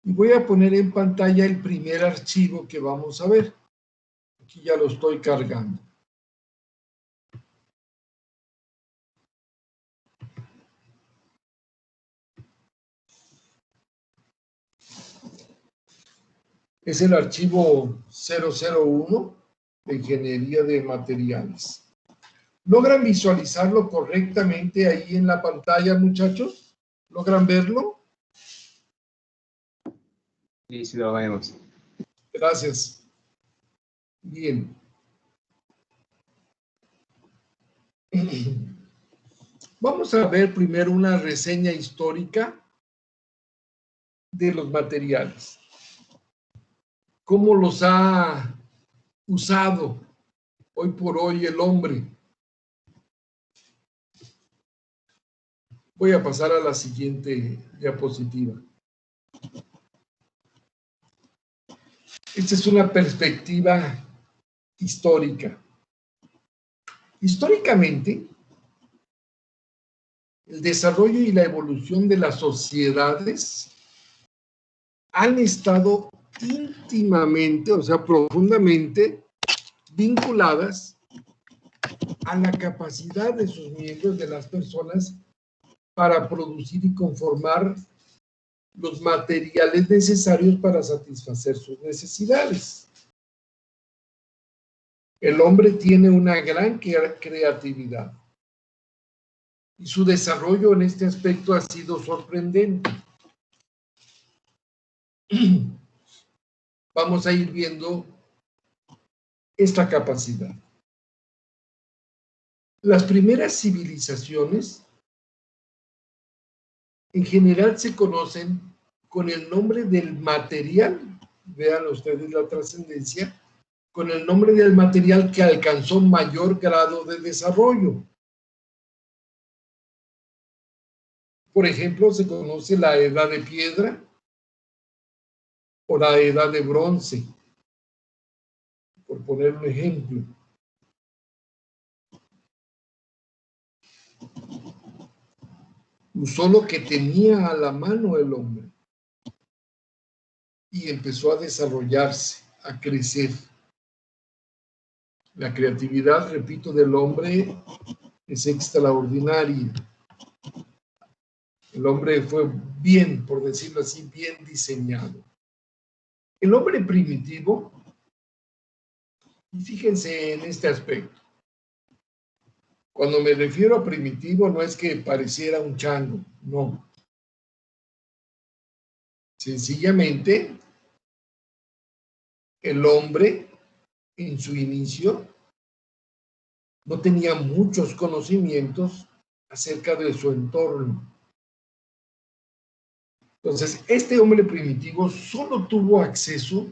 Y voy a poner en pantalla el primer archivo que vamos a ver. Aquí ya lo estoy cargando. Es el archivo 001 de Ingeniería de Materiales. ¿Logran visualizarlo correctamente ahí en la pantalla, muchachos? ¿Logran verlo? Sí, sí lo vemos. Gracias. Bien. Vamos a ver primero una reseña histórica de los materiales. ¿Cómo los ha usado hoy por hoy el hombre? Voy a pasar a la siguiente diapositiva. Esta es una perspectiva histórica. Históricamente, el desarrollo y la evolución de las sociedades han estado íntimamente, o sea, profundamente vinculadas a la capacidad de sus miembros, de las personas, para producir y conformar los materiales necesarios para satisfacer sus necesidades. El hombre tiene una gran creatividad y su desarrollo en este aspecto ha sido sorprendente. Vamos a ir viendo esta capacidad. Las primeras civilizaciones en general se conocen con el nombre del material, vean ustedes la trascendencia, con el nombre del material que alcanzó mayor grado de desarrollo. Por ejemplo, se conoce la edad de piedra o la edad de bronce, por poner un ejemplo. Usó lo que tenía a la mano el hombre y empezó a desarrollarse, a crecer. La creatividad, repito, del hombre es extraordinaria. El hombre fue bien, por decirlo así, bien diseñado. El hombre primitivo, y fíjense en este aspecto, cuando me refiero a primitivo no es que pareciera un chango, no. Sencillamente, el hombre en su inicio no tenía muchos conocimientos acerca de su entorno. Entonces, este hombre primitivo solo tuvo acceso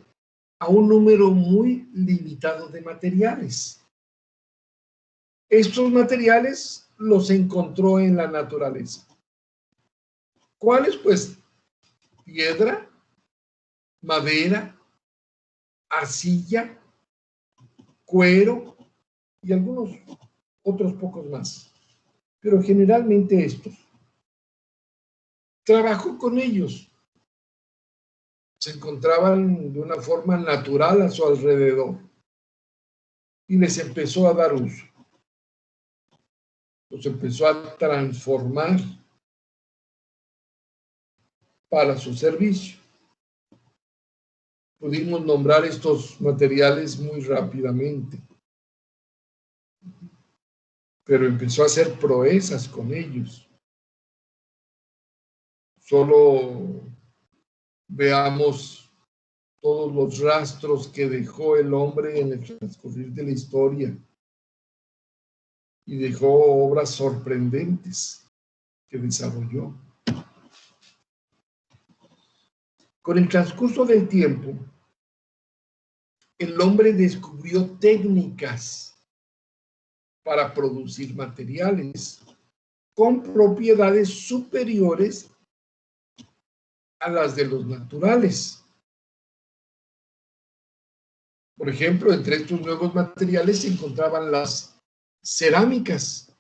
a un número muy limitado de materiales. Estos materiales los encontró en la naturaleza. ¿Cuáles? Pues piedra, madera, arcilla, cuero y algunos otros pocos más. Pero generalmente estos. Trabajó con ellos. Se encontraban de una forma natural a su alrededor y les empezó a dar uso. Los empezó a transformar para su servicio. Pudimos nombrar estos materiales muy rápidamente, pero empezó a hacer proezas con ellos. Solo veamos todos los rastros que dejó el hombre en el transcurrir de la historia y dejó obras sorprendentes que desarrolló. Con el transcurso del tiempo, el hombre descubrió técnicas para producir materiales con propiedades superiores a las de los naturales. Por ejemplo, entre estos nuevos materiales se encontraban las cerámicas.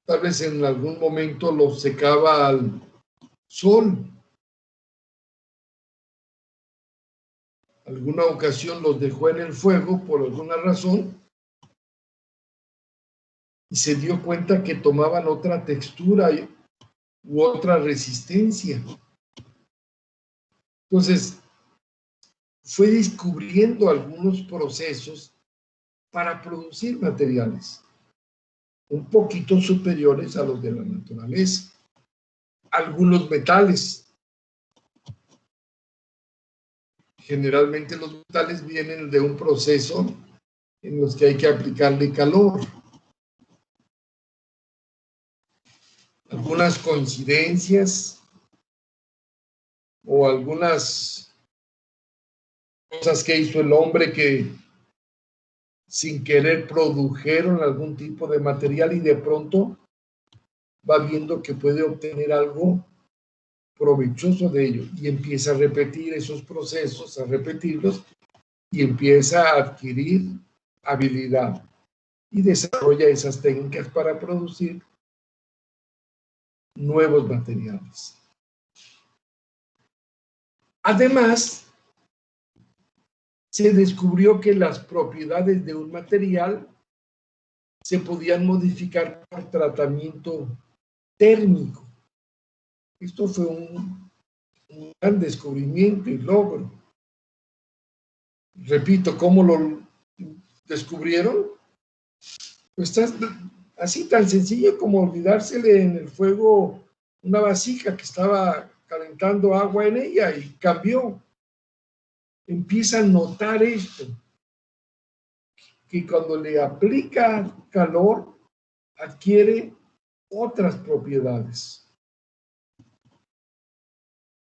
Tal vez en algún momento los secaba sol. Alguna ocasión los dejó en el fuego por alguna razón y se dio cuenta que tomaban otra textura u otra resistencia. Entonces, fue descubriendo algunos procesos para producir materiales un poquito superiores a los de la naturaleza. Algunos metales. Generalmente los metales vienen de un proceso en los que hay que aplicarle calor. Algunas coincidencias o algunas cosas que hizo el hombre que sin querer produjeron algún tipo de material y de pronto va viendo que puede obtener algo provechoso de ello y empieza a repetir esos procesos, a repetirlos y empieza a adquirir habilidad y desarrolla esas técnicas para producir nuevos materiales. Además, se descubrió que las propiedades de un material se podían modificar por tratamiento térmico. Esto fue un gran descubrimiento y logro. Repito, ¿cómo lo descubrieron? Pues así tan sencillo como olvidársele en el fuego una vasija que estaba calentando agua en ella y cambió. Empieza a notar esto, que cuando le aplica calor adquiere otras propiedades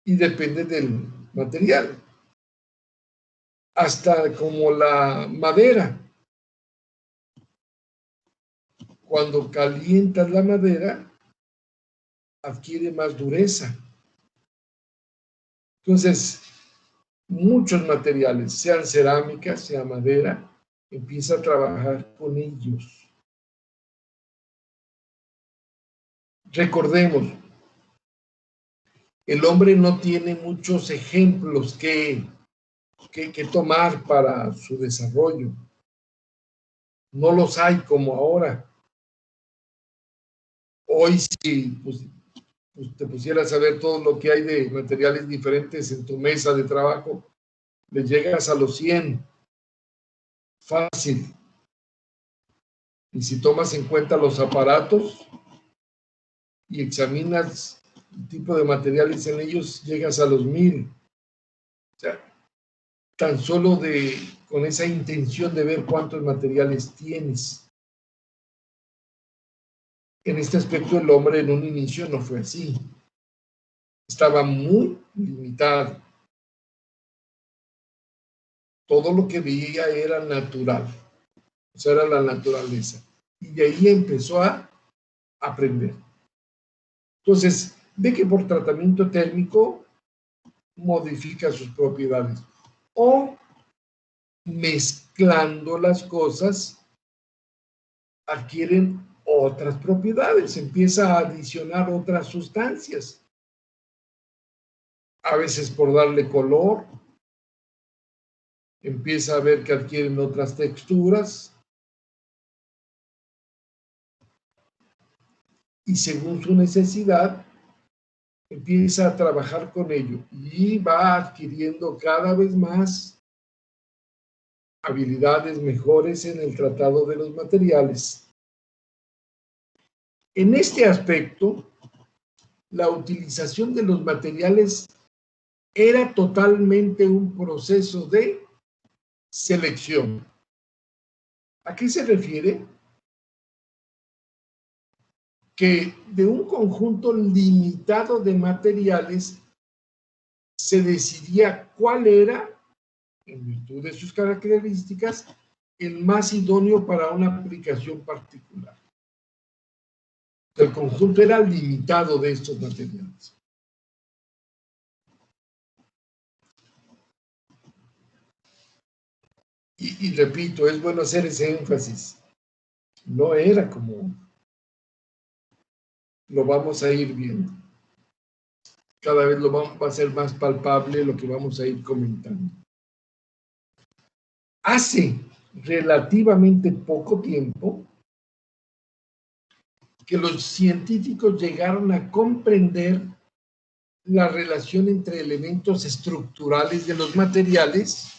y depende del material. Hasta como la madera. Cuando calientas la madera, adquiere más dureza. Entonces, muchos materiales, sean cerámica, sea madera, empieza a trabajar con ellos. Recordemos, el hombre no tiene muchos ejemplos que tomar para su desarrollo. No los hay como ahora. Hoy si pues te pusieras a ver todo lo que hay de materiales diferentes en tu mesa de trabajo, le llegas a los 100. Fácil. Y si tomas en cuenta los aparatos y examinas el tipo de materiales en ellos, llegas a los 1000. O sea, tan solo con esa intención de ver cuántos materiales tienes. En este aspecto el hombre en un inicio no fue así. Estaba muy limitado. Todo lo que veía era natural. O sea, era la naturaleza. Y de ahí empezó a aprender. Entonces, ve que por tratamiento térmico modifica sus propiedades. O mezclando las cosas, adquieren otras propiedades, empieza a adicionar otras sustancias. A veces por darle color, empieza a ver que adquieren otras texturas. Y según su necesidad, empieza a trabajar con ello y va adquiriendo cada vez más habilidades mejores en el tratado de los materiales. En este aspecto, la utilización de los materiales era totalmente un proceso de selección. ¿A qué se refiere? Que de un conjunto limitado de materiales se decidía cuál era, en virtud de sus características, el más idóneo para una aplicación particular. El conjunto era limitado de estos materiales. Y repito, es bueno hacer ese énfasis. No era como lo vamos a ir viendo. cada vez va a ser más palpable lo que vamos a ir comentando. Hace relativamente poco tiempo que los científicos llegaron a comprender la relación entre elementos estructurales de los materiales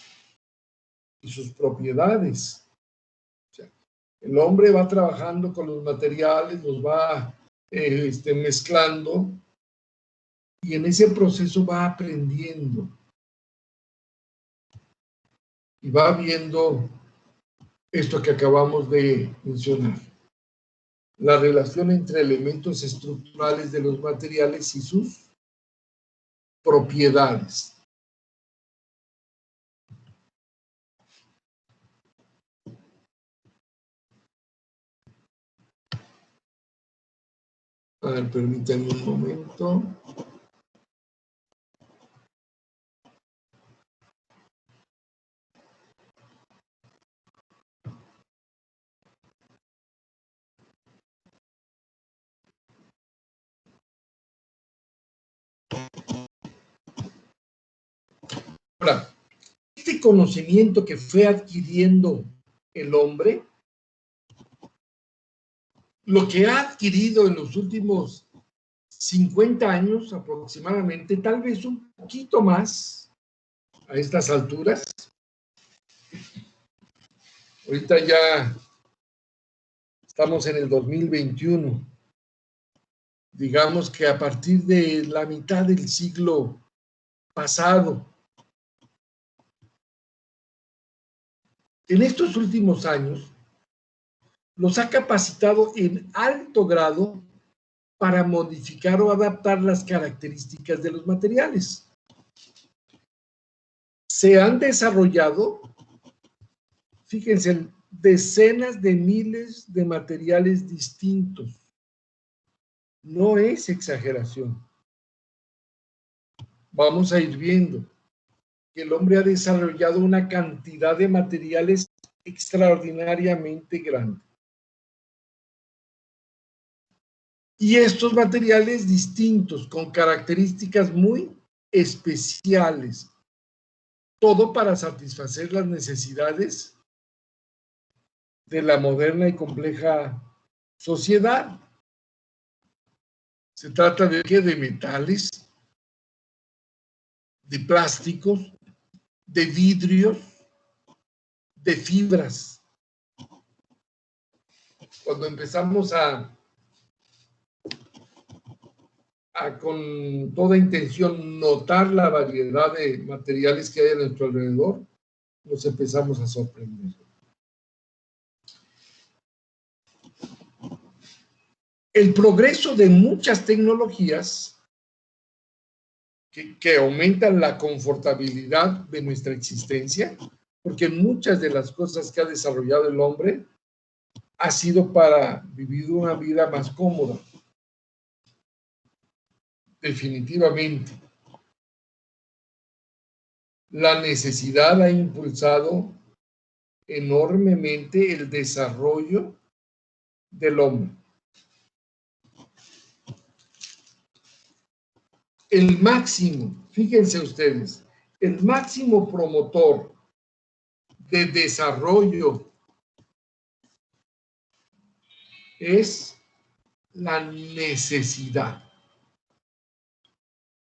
y sus propiedades. O sea, el hombre va trabajando con los materiales, los va mezclando, y en ese proceso va aprendiendo y va viendo esto que acabamos de mencionar, la relación entre elementos estructurales de los materiales y sus propiedades. A ver, permítanme un momento. Ahora, este conocimiento que fue adquiriendo el hombre, lo que ha adquirido en los últimos 50 años aproximadamente, tal vez un poquito más a estas alturas. Ahorita ya estamos en el 2021. Digamos que a partir de la mitad del siglo pasado, en estos últimos años, los ha capacitado en alto grado para modificar o adaptar las características de los materiales. Se han desarrollado, fíjense, decenas de miles de materiales distintos. No es exageración. Vamos a ir viendo que el hombre ha desarrollado una cantidad de materiales extraordinariamente grande. Y estos materiales distintos, con características muy especiales, todo para satisfacer las necesidades de la moderna y compleja sociedad. Se trata de ¿qué? De metales, de plásticos, de vidrios, de fibras. Cuando empezamos con toda intención notar la variedad de materiales que hay a nuestro alrededor, nos empezamos a sorprender. El progreso de muchas tecnologías que aumentan la confortabilidad de nuestra existencia, porque muchas de las cosas que ha desarrollado el hombre ha sido para vivir una vida más cómoda. Definitivamente. La necesidad ha impulsado enormemente el desarrollo del hombre. El máximo, fíjense ustedes, el máximo promotor de desarrollo es la necesidad.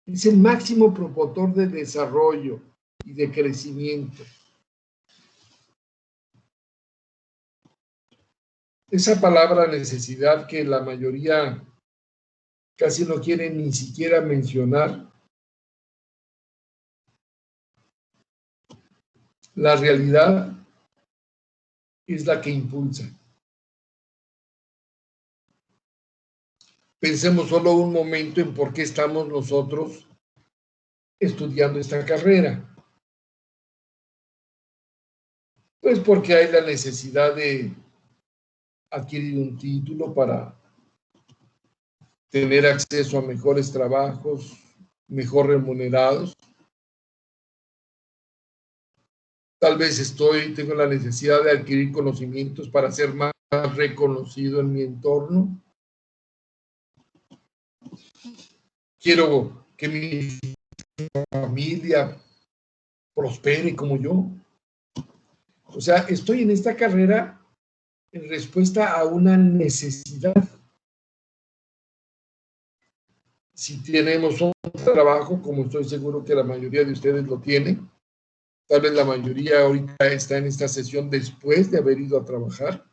Es el máximo promotor de desarrollo y de crecimiento. Esa palabra necesidad que la mayoría casi no quiere ni siquiera mencionar, la realidad es la que impulsa. Pensemos solo un momento en por qué estamos nosotros estudiando esta carrera. Pues porque hay la necesidad de adquirir un título para tener acceso a mejores trabajos, mejor remunerados. Tal vez tengo la necesidad de adquirir conocimientos para ser más reconocido en mi entorno. Quiero que mi familia prospere como yo. O sea, estoy en esta carrera en respuesta a una necesidad. Si tenemos un trabajo, como estoy seguro que la mayoría de ustedes lo tienen, tal vez la mayoría ahorita está en esta sesión después de haber ido a trabajar.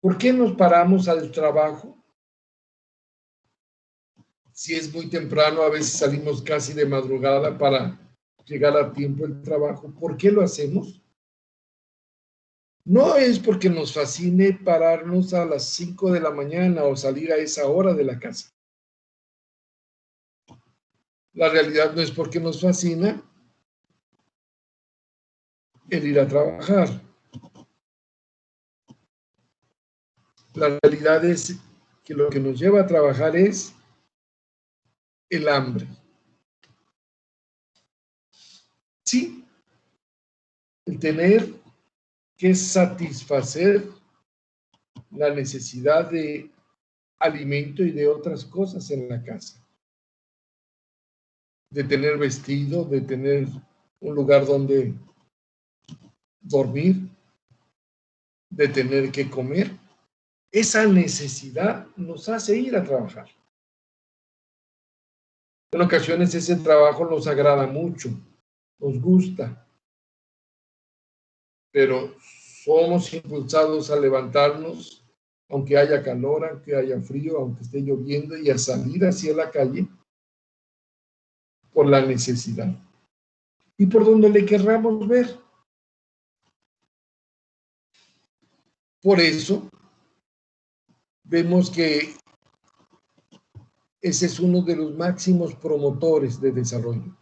¿Por qué nos paramos al trabajo? Si es muy temprano, a veces salimos casi de madrugada para llegar a tiempo al trabajo. ¿Por qué lo hacemos? No es porque nos fascine pararnos a las 5 de la mañana o salir a esa hora de la casa. La realidad no es porque nos fascina el ir a trabajar. La realidad es que lo que nos lleva a trabajar es el hambre. Sí, el tener que satisfacer la necesidad de alimento y de otras cosas en la casa. De tener vestido, de tener un lugar donde dormir, de tener que comer. Esa necesidad nos hace ir a trabajar. En ocasiones ese trabajo nos agrada mucho, nos gusta, pero somos impulsados a levantarnos, aunque haya calor, aunque haya frío, aunque esté lloviendo, y a salir hacia la calle por la necesidad. Y por donde le querramos ver. Por eso vemos que ese es uno de los máximos promotores de desarrollo.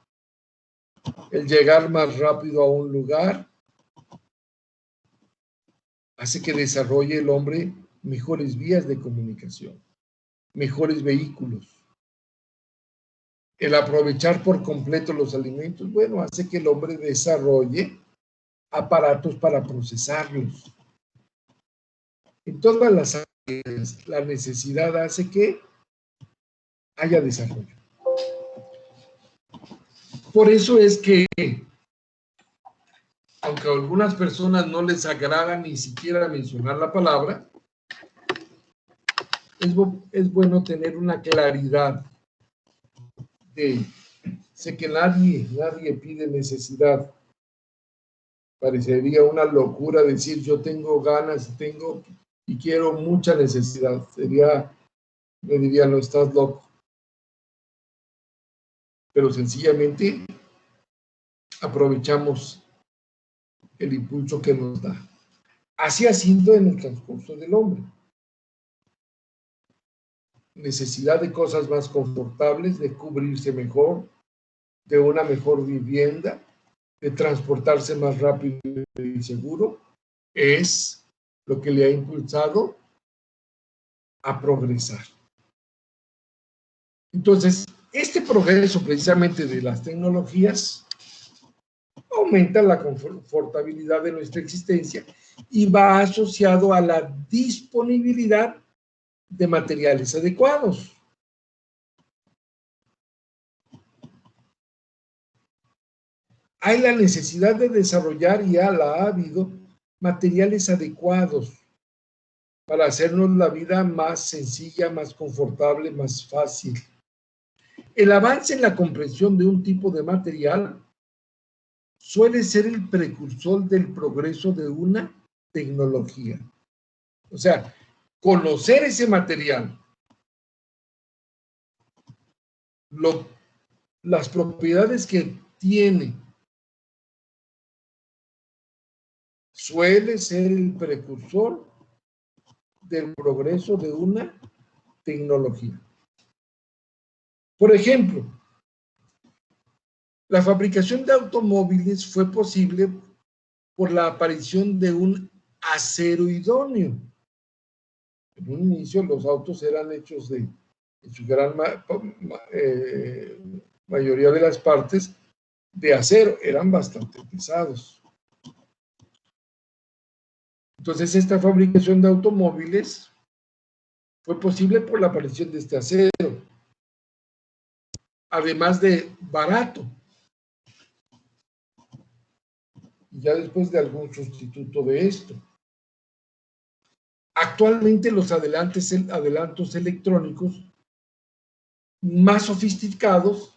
El llegar más rápido a un lugar hace que desarrolle el hombre mejores vías de comunicación, mejores vehículos. El aprovechar por completo los alimentos, bueno, hace que el hombre desarrolle aparatos para procesarlos. En todas las áreas, la necesidad hace que haya desarrollo. Por eso es que, aunque a algunas personas no les agrada ni siquiera mencionar la palabra, es bueno tener una claridad de, sé que nadie pide necesidad. Parecería una locura decir yo tengo ganas, tengo y quiero mucha necesidad. Me diría, no estás loco. Pero sencillamente aprovechamos el impulso que nos da. Así ha sido en el transcurso del hombre. Necesidad de cosas más confortables, de cubrirse mejor, de una mejor vivienda, de transportarse más rápido y seguro, es lo que le ha impulsado a progresar. Entonces, este progreso precisamente de las tecnologías aumenta la confortabilidad de nuestra existencia y va asociado a la disponibilidad de materiales adecuados. Hay la necesidad de desarrollar, y ya la ha habido, materiales adecuados para hacernos la vida más sencilla, más confortable, más fácil. El avance en la comprensión de un tipo de material suele ser el precursor del progreso de una tecnología. O sea, conocer ese material, las propiedades que tiene, suele ser el precursor del progreso de una tecnología. Por ejemplo, la fabricación de automóviles fue posible por la aparición de un acero idóneo. En un inicio los autos eran hechos en su gran mayoría de las partes de acero, eran bastante pesados. Entonces esta fabricación de automóviles Fue posible por la aparición de este acero, además de barato, y ya después de algún sustituto de esto. Actualmente los adelantos electrónicos más sofisticados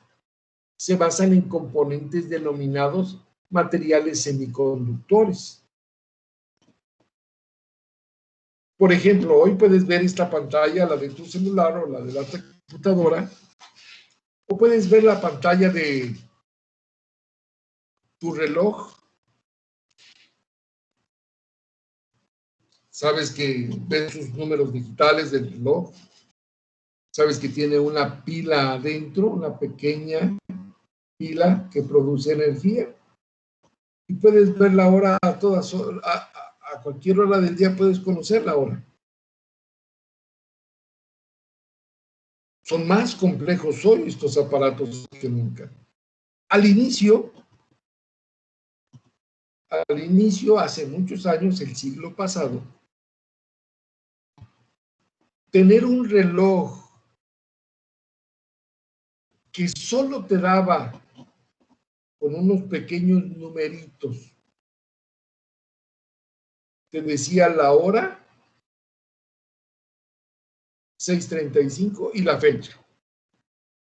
se basan en componentes denominados materiales semiconductores. Por ejemplo, hoy puedes ver esta pantalla, la de tu celular o la de la computadora, o puedes ver la pantalla de tu reloj. Sabes que ves sus números digitales del reloj. Sabes que tiene una pila adentro, una pequeña pila que produce energía. Y puedes ver la hora a todas horas, a cualquier hora del día puedes conocer la hora. Son más complejos hoy estos aparatos que nunca. Al inicio, hace muchos años, el siglo pasado, tener un reloj que solo te daba con unos pequeños numeritos, te decía la hora, 6:35 y la fecha,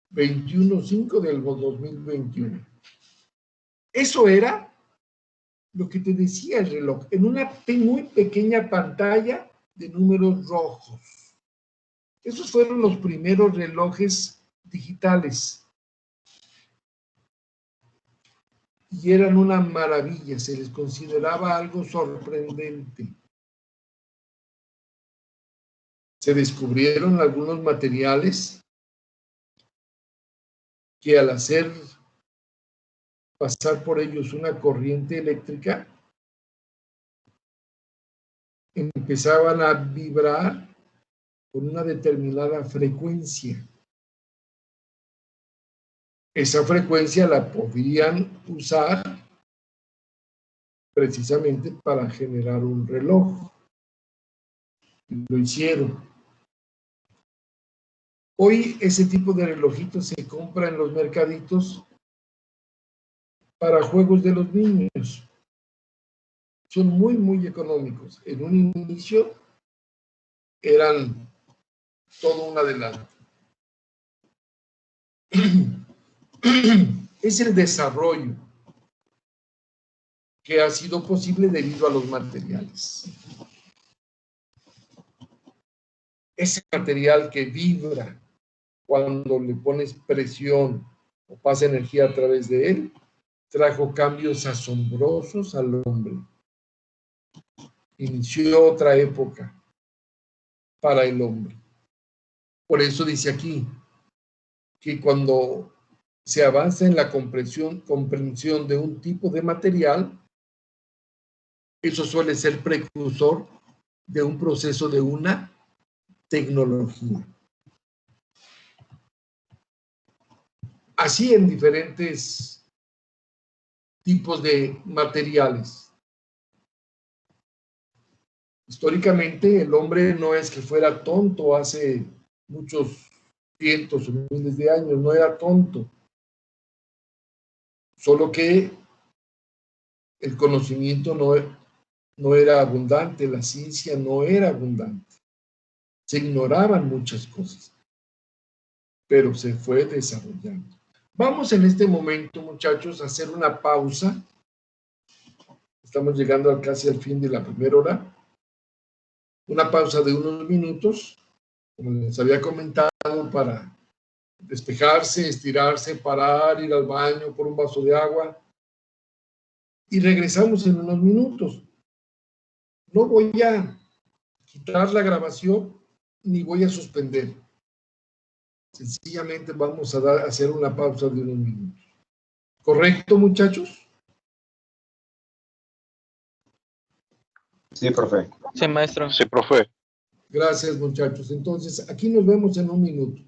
21/5 del 2021. Eso era lo que te decía el reloj, en una muy pequeña pantalla de números rojos. Esos fueron los primeros relojes digitales. Y eran una maravilla, se les consideraba algo sorprendente. Se descubrieron algunos materiales que al hacer pasar por ellos una corriente eléctrica, empezaban a vibrar con una determinada frecuencia. Esa frecuencia la podían usar precisamente para generar un reloj. Y lo hicieron. Hoy ese tipo de relojitos se compra en los mercaditos para juegos de los niños. Son muy, muy económicos. En un inicio eran todo un adelanto. Es el desarrollo que ha sido posible debido a los materiales. Ese material que vibra cuando le pones presión o pasa energía a través de él, trajo cambios asombrosos al hombre. Inició otra época para el hombre. Por eso dice aquí que cuando se avanza en la comprensión de un tipo de material, eso suele ser precursor de un proceso de una tecnología. Así en diferentes tipos de materiales. Históricamente el hombre no es que fuera tonto hace muchos cientos o miles de años, no era tonto. Solo que el conocimiento no era abundante, la ciencia no era abundante. Se ignoraban muchas cosas, pero se fue desarrollando. Vamos en este momento, muchachos, a hacer una pausa. Estamos llegando casi al fin de la primera hora. Una pausa de unos minutos, como les había comentado, para despejarse, estirarse, parar, ir al baño por un vaso de agua. Y regresamos en unos minutos. No voy a quitar la grabación ni voy a suspender. Sencillamente vamos a hacer una pausa de unos minutos. ¿Correcto, muchachos? Sí, profe. Sí, maestro. Sí, profe. Gracias, muchachos. Entonces, aquí nos vemos en un minuto.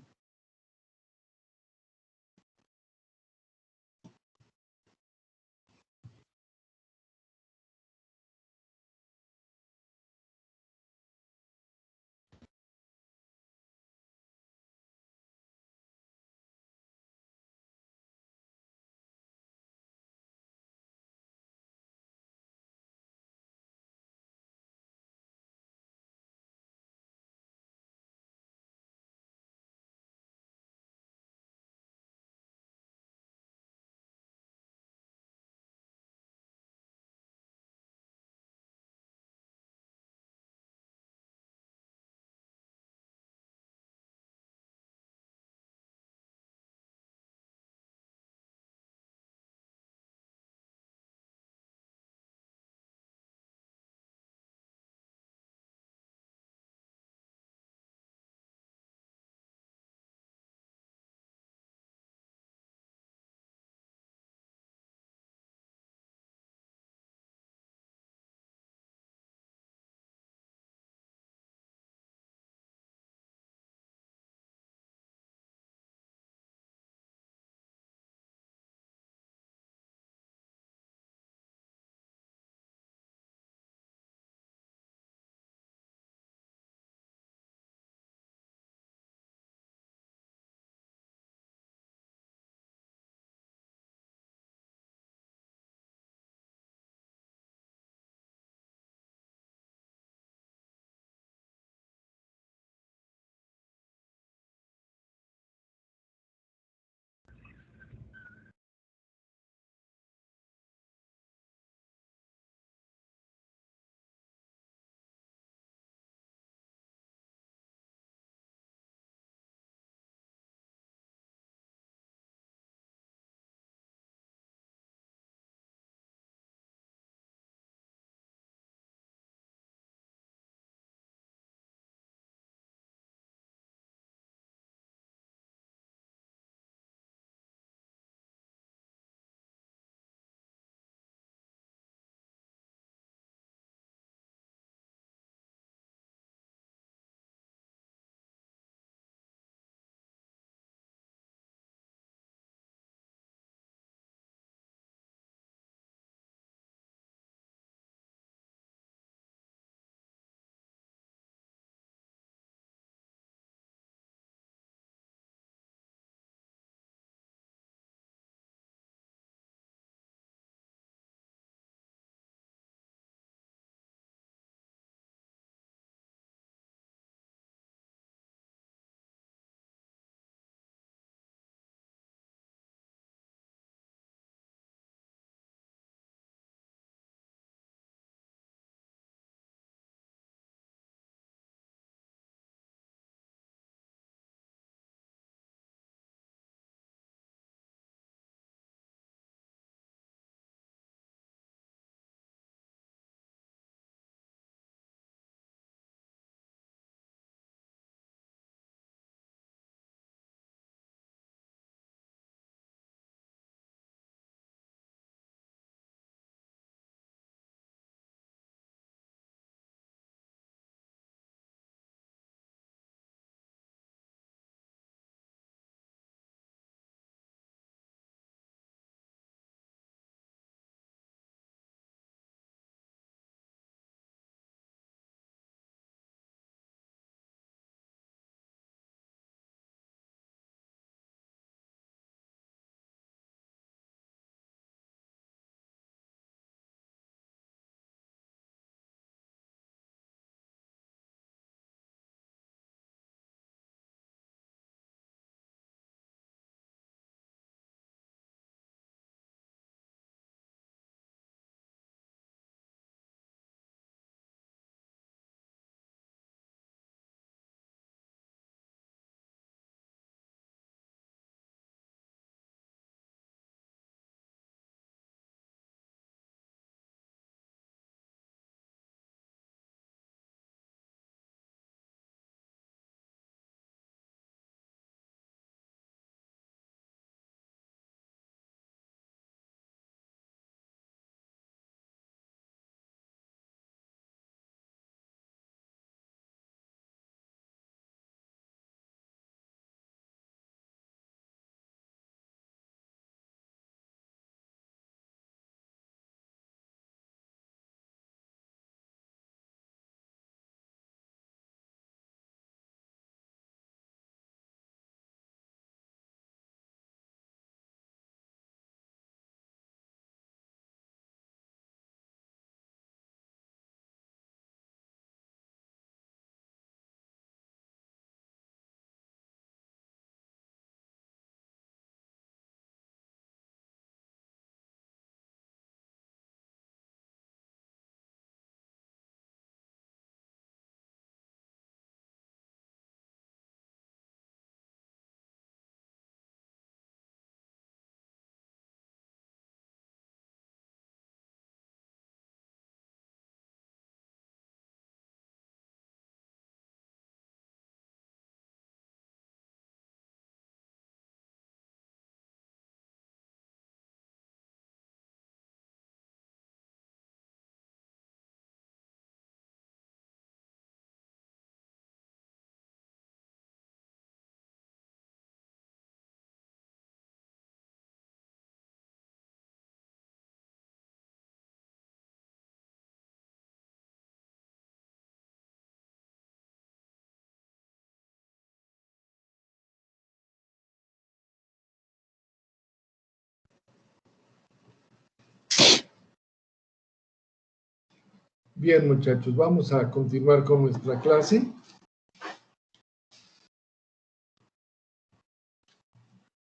Bien, muchachos, vamos a continuar con nuestra clase.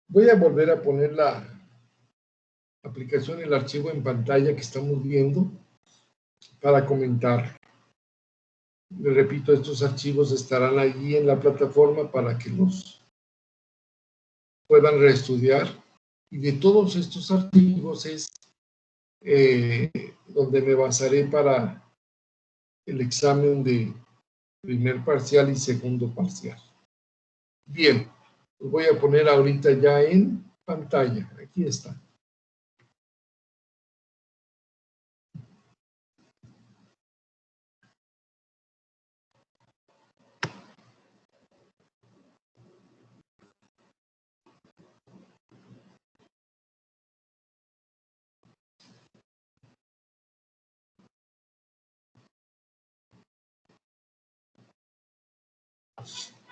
Voy a volver a poner la aplicación, el archivo en pantalla que estamos viendo para comentar. Les repito, estos archivos estarán allí en la plataforma para que los puedan reestudiar. Y de todos estos archivos es donde me basaré para el examen de primer parcial y segundo parcial. Bien, los voy a poner ahorita ya en pantalla. Aquí está.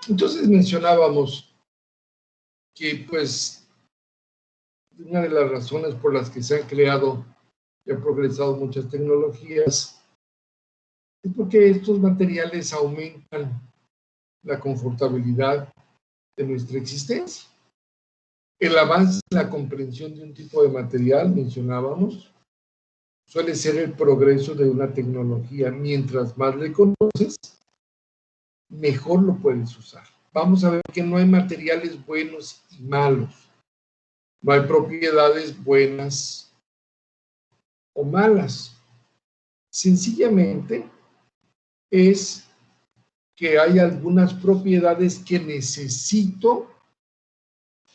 Entonces mencionábamos que, pues, una de las razones por las que se han creado y han progresado muchas tecnologías es porque estos materiales aumentan la confortabilidad de nuestra existencia. El avance en la comprensión de un tipo de material, mencionábamos, suele ser el progreso de una tecnología. Mientras más le conoces, mejor lo puedes usar. Vamos a ver que no hay materiales buenos y malos. No hay propiedades buenas o malas. Sencillamente es que hay algunas propiedades que necesito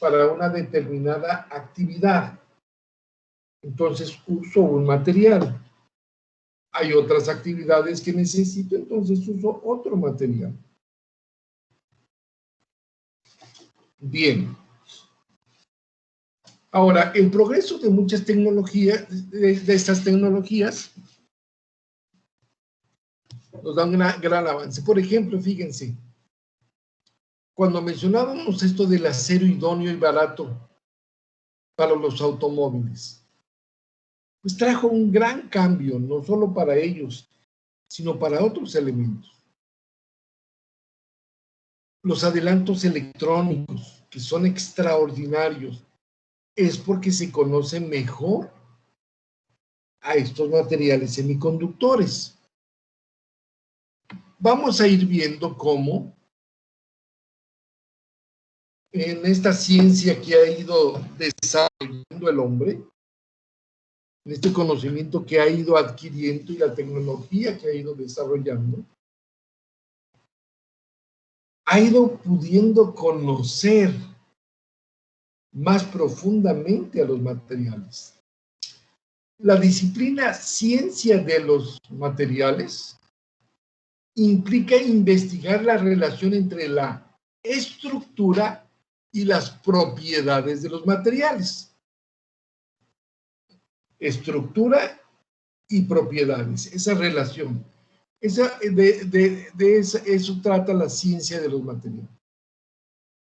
para una determinada actividad. Entonces uso un material. Hay otras actividades que necesito, entonces uso otro material. Bien. Ahora, el progreso de muchas tecnologías, de estas tecnologías, nos da un gran avance. Por ejemplo, fíjense, cuando mencionábamos esto del acero idóneo y barato para los automóviles, pues trajo un gran cambio, no solo para ellos, sino para otros elementos. Los adelantos electrónicos, que son extraordinarios, es porque se conoce mejor a estos materiales semiconductores. Vamos a ir viendo cómo en esta ciencia que ha ido desarrollando el hombre, en este conocimiento que ha ido adquiriendo y la tecnología que ha ido desarrollando, ha ido pudiendo conocer más profundamente a los materiales. La disciplina ciencia de los materiales implica investigar la relación entre la estructura y las propiedades de los materiales. Estructura y propiedades, esa relación. Eso trata la ciencia de los materiales.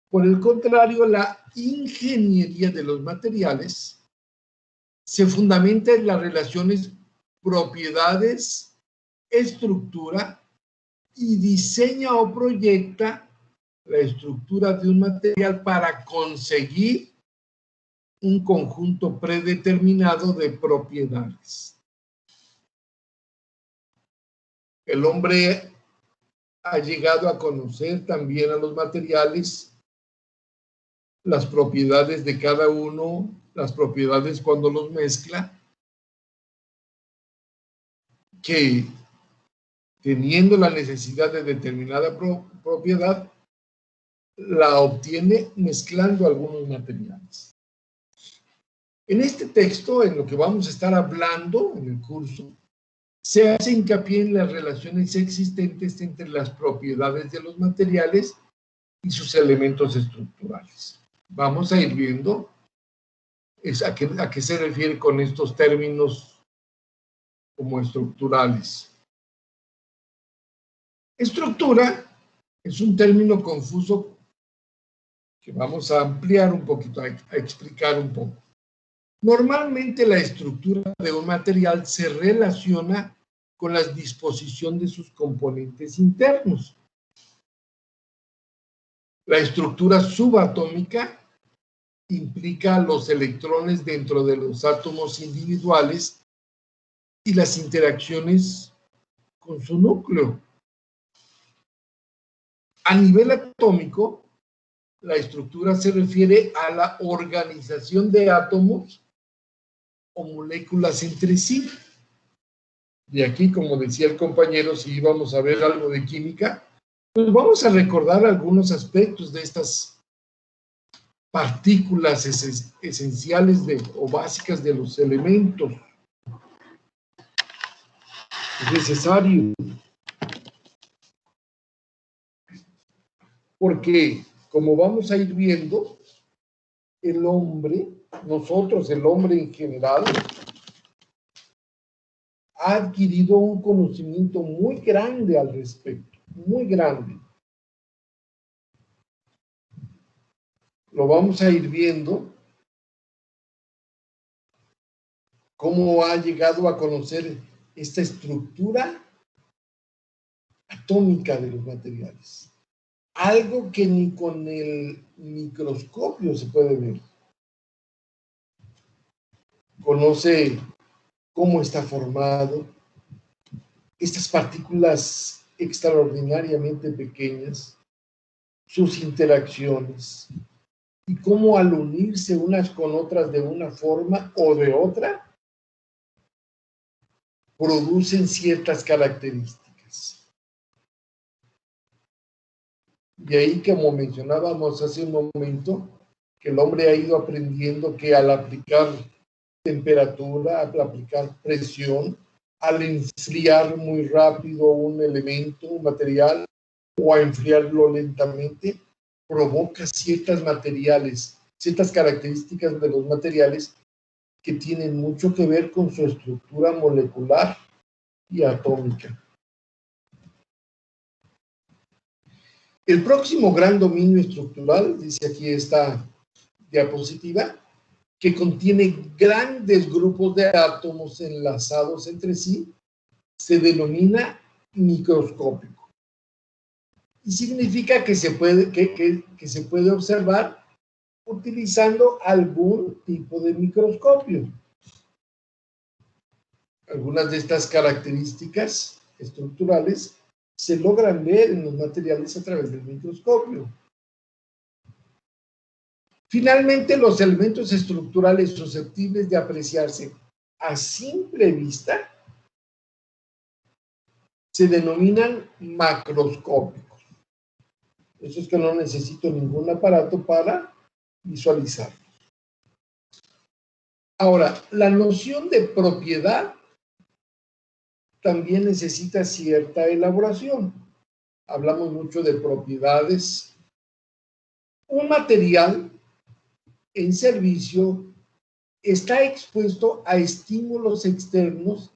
Por el contrario, la ingeniería de los materiales se fundamenta en las relaciones propiedades, estructura, y diseña o proyecta la estructura de un material para conseguir un conjunto predeterminado de propiedades. El hombre ha llegado a conocer también a los materiales, las propiedades de cada uno, las propiedades cuando los mezcla, que teniendo la necesidad de determinada propiedad, la obtiene mezclando algunos materiales. En este texto, en lo que vamos a estar hablando en el curso, se hace hincapié en las relaciones existentes entre las propiedades de los materiales y sus elementos estructurales. Vamos a ir viendo a qué se refiere con estos términos como estructurales. Estructura es un término confuso que vamos a ampliar un poquito, a explicar un poco. Normalmente la estructura de un material se relaciona con la disposición de sus componentes internos. La estructura subatómica implica los electrones dentro de los átomos individuales y las interacciones con su núcleo. A nivel atómico, la estructura se refiere a la organización de átomos o moléculas entre sí. Y aquí, como decía el compañero, si íbamos a ver algo de química, pues vamos a recordar algunos aspectos de estas partículas esenciales o básicas de los elementos. Es necesario. Porque, como vamos a ir viendo, el hombre, nosotros, el hombre en general, ha adquirido un conocimiento muy grande al respecto, muy grande. Lo vamos a ir viendo, cómo ha llegado a conocer esta estructura atómica de los materiales. Algo que ni con el microscopio se puede ver. Conoce cómo está formado, estas partículas extraordinariamente pequeñas, sus interacciones, y cómo al unirse unas con otras de una forma o de otra, producen ciertas características. Y ahí, como mencionábamos hace un momento, que el hombre ha ido aprendiendo que al aplicar temperatura, al aplicar presión, al enfriar muy rápido un elemento, un material, o a enfriarlo lentamente, provoca ciertas características de los materiales que tienen mucho que ver con su estructura molecular y atómica. El próximo gran dominio estructural, dice aquí esta diapositiva, que contiene grandes grupos de átomos enlazados entre sí, se denomina microscópico. Y significa que se puede observar utilizando algún tipo de microscopio. Algunas de estas características estructurales se logran ver en los materiales a través del microscopio. Finalmente, los elementos estructurales susceptibles de apreciarse a simple vista se denominan macroscópicos. Eso es que no necesito ningún aparato para visualizar. Ahora, la noción de propiedad también necesita cierta elaboración. Hablamos mucho de propiedades. Un material en servicio está expuesto a estímulos externos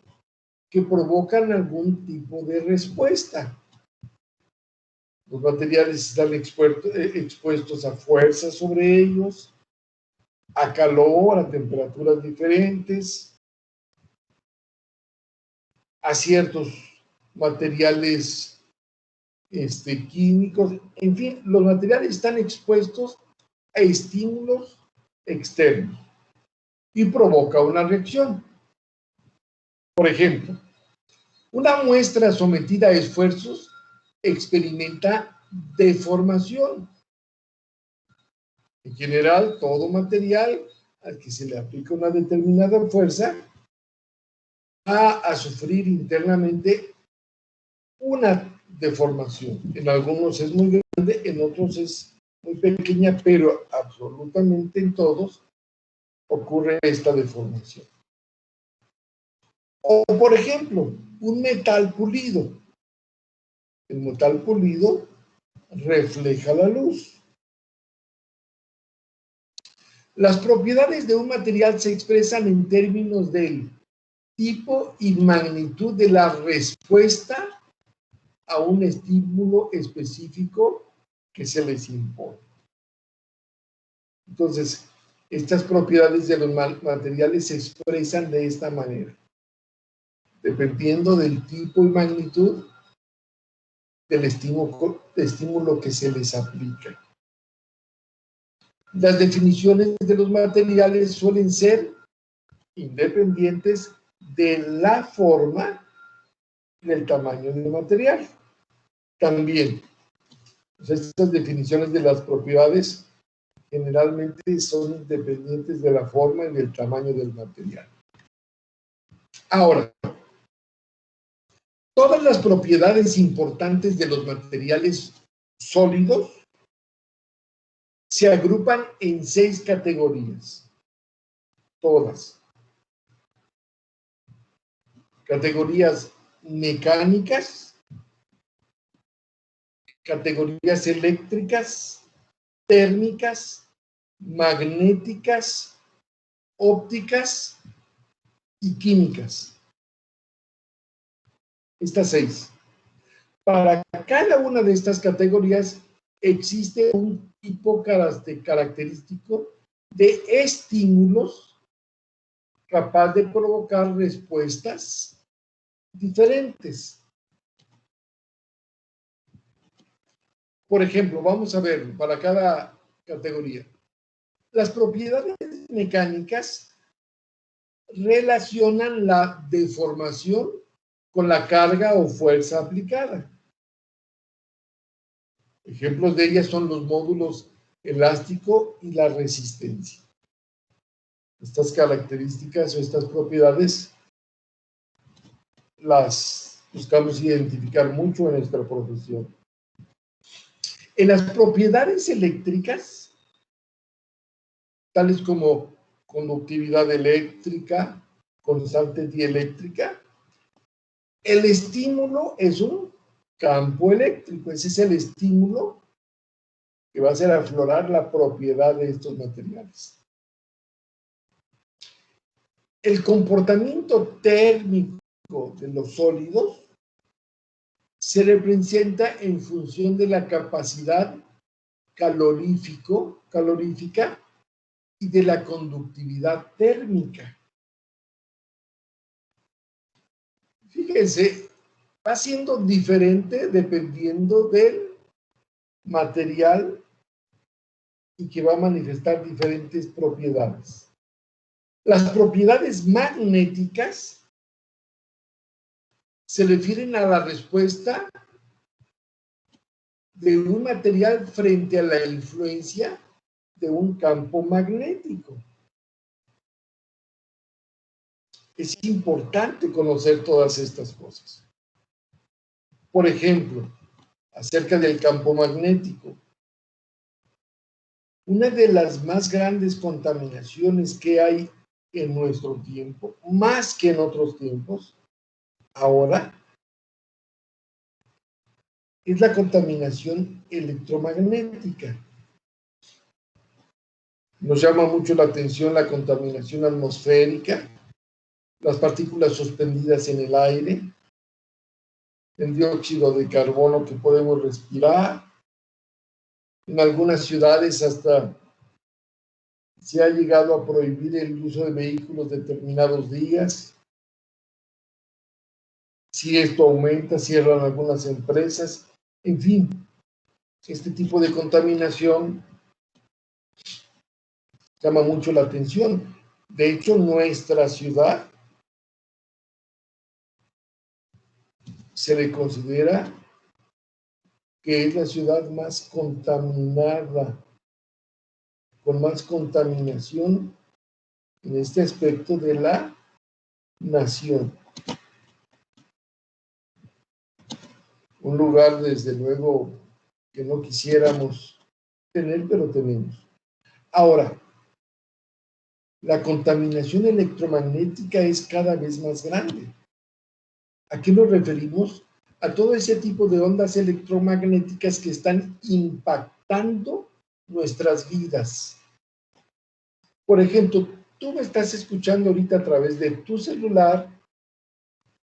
que provocan algún tipo de respuesta. Los materiales están expuestos a fuerzas sobre ellos, a calor, a temperaturas diferentes, a ciertos materiales químicos. En fin, los materiales están expuestos a estímulos externos y provoca una reacción. Por ejemplo, una muestra sometida a esfuerzos experimenta deformación. En general, todo material al que se le aplica una determinada fuerza va a sufrir internamente una deformación. En algunos es muy grande, en otros es muy pequeña, pero absolutamente en todos ocurre esta deformación. O, por ejemplo, un metal pulido. El metal pulido refleja la luz. Las propiedades de un material se expresan en términos del tipo y magnitud de la respuesta a un estímulo específico que se les impone. Entonces, estas propiedades de los materiales se expresan de esta manera. dependiendo del tipo y magnitud del estímulo que se les aplica. Las definiciones de los materiales suelen ser independientes de la forma y del tamaño del material. También, pues estas definiciones de las propiedades generalmente son independientes de la forma y del tamaño del material. Ahora, todas las propiedades importantes de los materiales sólidos se agrupan en 6 categorías. Todas. Categorías mecánicas, categorías eléctricas, térmicas, magnéticas, ópticas y químicas. Estas 6. Para cada una de estas categorías existe un tipo característico de estímulos capaz de provocar respuestas diferentes. Por ejemplo, vamos a ver para cada categoría. Las propiedades mecánicas relacionan la deformación con la carga o fuerza aplicada. Ejemplos de ellas son los módulos elástico y la resistencia. Estas características o estas propiedades las buscamos identificar mucho en nuestra profesión. En las propiedades eléctricas, tales como conductividad eléctrica, constante dieléctrica, el estímulo es un campo eléctrico. Ese es el estímulo que va a hacer aflorar la propiedad de estos materiales. El comportamiento térmico de los sólidos se representa en función de la capacidad calorífica y de la conductividad térmica. Fíjense, va siendo diferente dependiendo del material y que va a manifestar diferentes propiedades. Las propiedades magnéticas se refieren a la respuesta de un material frente a la influencia de un campo magnético. Es importante conocer todas estas cosas. Por ejemplo, acerca del campo magnético. Una de las más grandes contaminaciones que hay en nuestro tiempo, más que en otros tiempos, ahora, es la contaminación electromagnética. Nos llama mucho la atención la contaminación atmosférica, las partículas suspendidas en el aire, el dióxido de carbono que podemos respirar. En algunas ciudades hasta se ha llegado a prohibir el uso de vehículos determinados días. Si esto aumenta, cierran algunas empresas. En fin, este tipo de contaminación llama mucho la atención. De hecho, nuestra ciudad se le considera que es la ciudad más contaminada, con más contaminación en este aspecto de la nación. Un lugar, desde luego, que no quisiéramos tener, pero tenemos. Ahora, la contaminación electromagnética es cada vez más grande. ¿A qué nos referimos? A todo ese tipo de ondas electromagnéticas que están impactando nuestras vidas. Por ejemplo, tú me estás escuchando ahorita a través de tu celular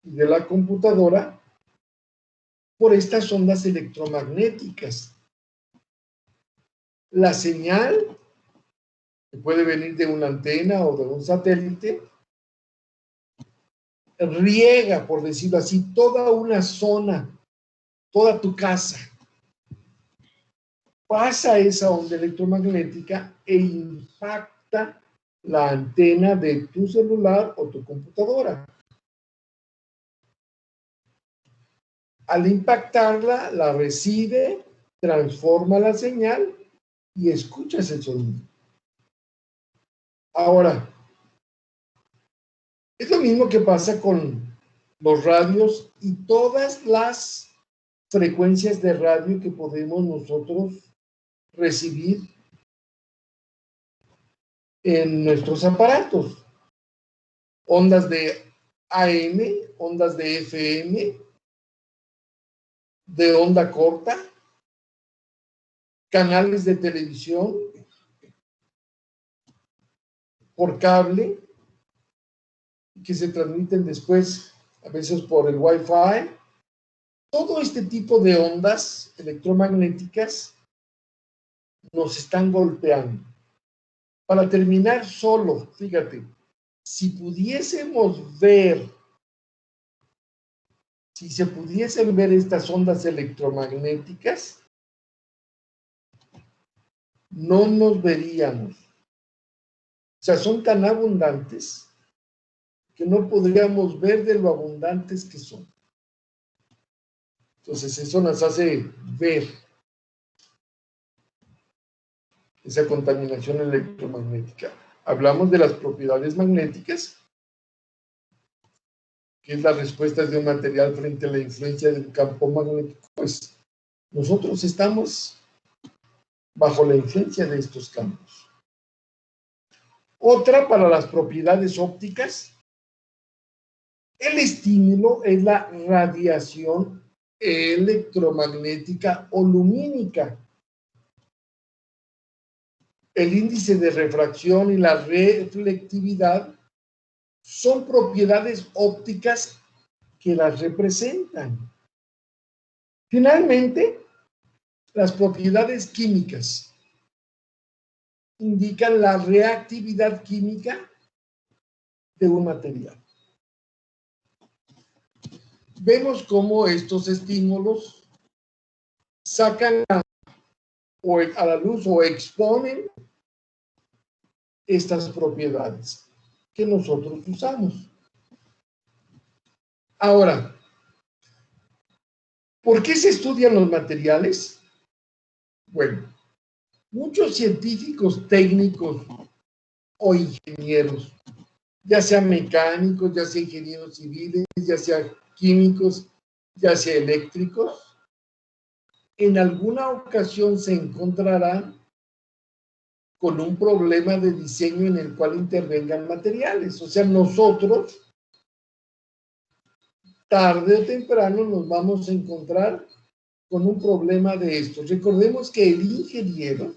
y de la computadora por estas ondas electromagnéticas. La señal, que puede venir de una antena o de un satélite, riega, por decirlo así, toda una zona, toda tu casa, pasa esa onda electromagnética e impacta la antena de tu celular o tu computadora. Al impactarla, la recibe, transforma la señal y escuchas el sonido. Ahora, es lo mismo que pasa con los radios y todas las frecuencias de radio que podemos nosotros recibir en nuestros aparatos. Ondas de AM, ondas de FM, de onda corta, canales de televisión, por cable, que se transmiten después a veces por el Wi-Fi. Todo este tipo de ondas electromagnéticas nos están golpeando. Para terminar solo, fíjate, si pudiésemos ver, si se pudiesen ver estas ondas electromagnéticas, no nos veríamos. O sea, son tan abundantes que no podríamos ver de lo abundantes que son. Entonces, eso nos hace ver esa contaminación electromagnética. Hablamos de las propiedades magnéticas, que es la respuesta de un material frente a la influencia del campo magnético. Pues nosotros estamos bajo la influencia de estos campos. Otra para las propiedades ópticas, el estímulo es la radiación electromagnética o lumínica. El índice de refracción y la reflectividad son propiedades ópticas que las representan. Finalmente, las propiedades químicas indican la reactividad química de un material. Vemos cómo estos estímulos sacan a la luz o exponen estas propiedades que nosotros usamos. Ahora, ¿por qué se estudian los materiales? Bueno, muchos científicos técnicos o ingenieros, ya sean mecánicos, ya sean ingenieros civiles, ya sean químicos, ya sean eléctricos, en alguna ocasión se encontrarán con un problema de diseño en el cual intervengan materiales. O sea, nosotros, tarde o temprano, nos vamos a encontrar con un problema de esto. Recordemos que el ingeniero,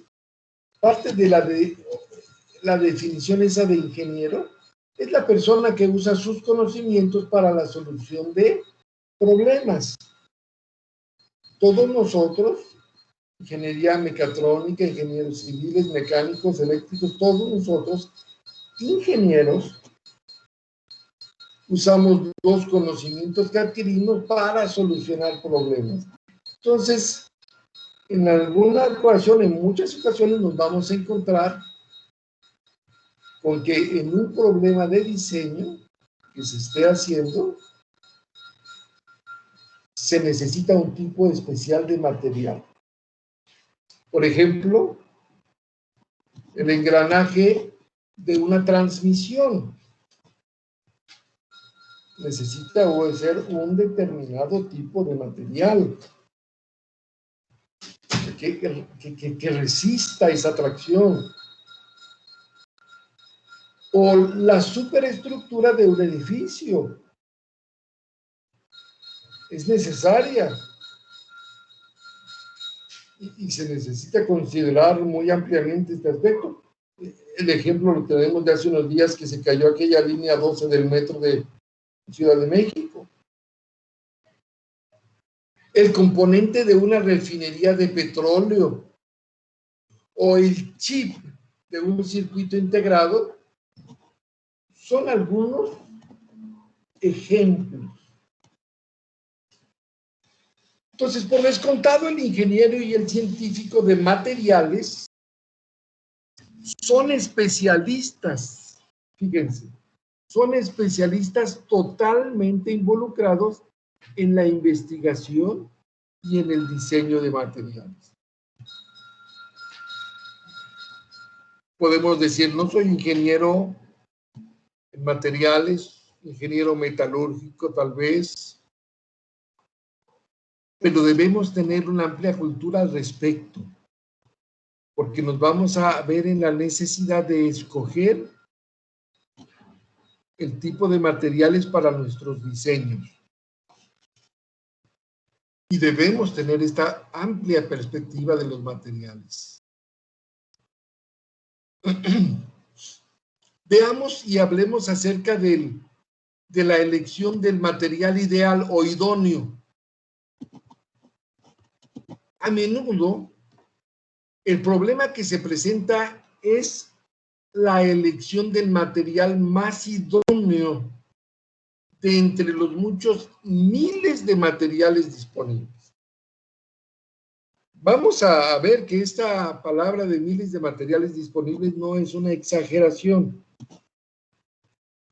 parte de la definición esa de ingeniero, es la persona que usa sus conocimientos para la solución de problemas. Todos nosotros, ingeniería mecatrónica, ingenieros civiles, mecánicos, eléctricos, todos nosotros, ingenieros, usamos los conocimientos que adquirimos para solucionar problemas. Entonces, en alguna ocasión, en muchas ocasiones nos vamos a encontrar con que en un problema de diseño que se esté haciendo, se necesita un tipo especial de material. Por ejemplo, el engranaje de una transmisión necesita ser un determinado tipo de material que resista esa tracción. O la superestructura de un edificio es necesaria y se necesita considerar muy ampliamente este aspecto. El ejemplo lo tenemos de hace unos días que se cayó aquella línea 12 del metro de Ciudad de México. El componente de una refinería de petróleo o el chip de un circuito integrado son algunos ejemplos. Entonces, por descontado, el ingeniero y el científico de materiales son especialistas, fíjense, son especialistas totalmente involucrados en la investigación y en el diseño de materiales. Podemos decir, no soy ingeniero en materiales, ingeniero metalúrgico tal vez, pero debemos tener una amplia cultura al respecto, porque nos vamos a ver en la necesidad de escoger el tipo de materiales para nuestros diseños. Y debemos tener esta amplia perspectiva de los materiales. Veamos y hablemos acerca de la elección del material ideal o idóneo. A menudo, el problema que se presenta es la elección del material más idóneo de entre los muchos miles de materiales disponibles. Vamos a ver que esta palabra de miles de materiales disponibles no es una exageración.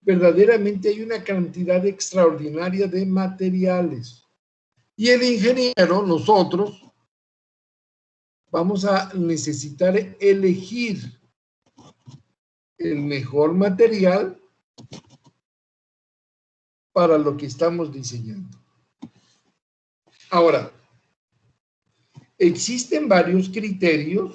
Verdaderamente hay una cantidad extraordinaria de materiales. Y el ingeniero, nosotros, vamos a necesitar elegir el mejor material para lo que estamos diseñando. Ahora, existen varios criterios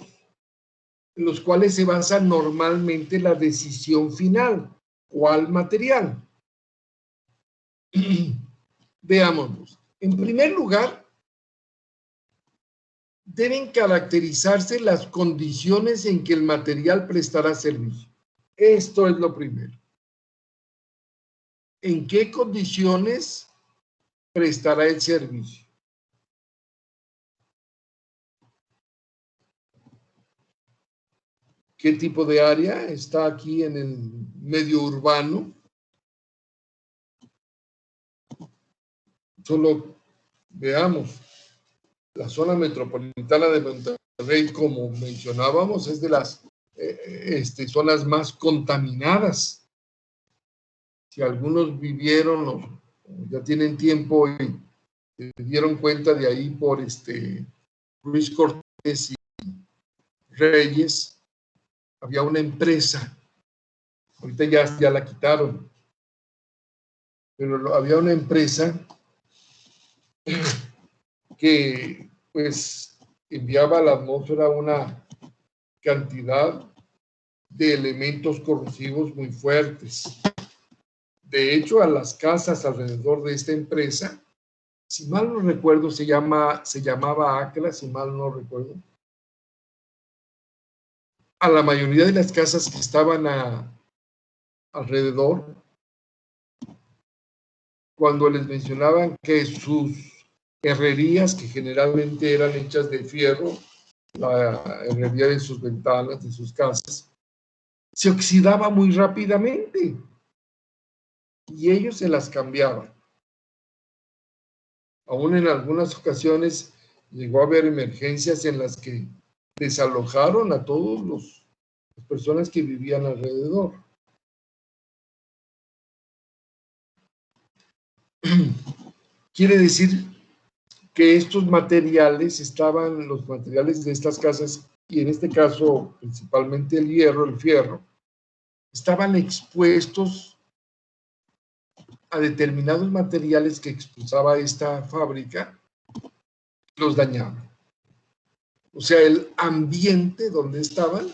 en los cuales se basa normalmente la decisión final. ¿Cuál material? Veámoslos. En primer lugar, deben caracterizarse las condiciones en que el material prestará servicio. Esto es lo primero. ¿En qué condiciones prestará el servicio? ¿Qué tipo de área está aquí en el medio urbano? Solo veamos. La zona metropolitana de Monterrey, como mencionábamos, es de las zonas más contaminadas. Si algunos vivieron o ya tienen tiempo y se dieron cuenta de ahí por Ruiz Cortés y Reyes, había una empresa, ahorita ya la quitaron, pero había una empresa que pues enviaba a la atmósfera una cantidad de elementos corrosivos muy fuertes. De hecho, a las casas alrededor de esta empresa, si mal no recuerdo, se llamaba ACLA, si mal no recuerdo, a la mayoría de las casas que estaban alrededor, cuando les mencionaban que sus herrerías, que generalmente eran hechas de fierro, la herrería de sus ventanas, de sus casas, se oxidaba muy rápidamente y ellos se las cambiaban. Aún en algunas ocasiones llegó a haber emergencias en las que desalojaron a todas las personas que vivían alrededor. Quiere decir que estos materiales los materiales de estas casas, y en este caso principalmente el hierro, el fierro, estaban expuestos a determinados materiales que expulsaba esta fábrica, los dañaban. O sea, el ambiente donde estaban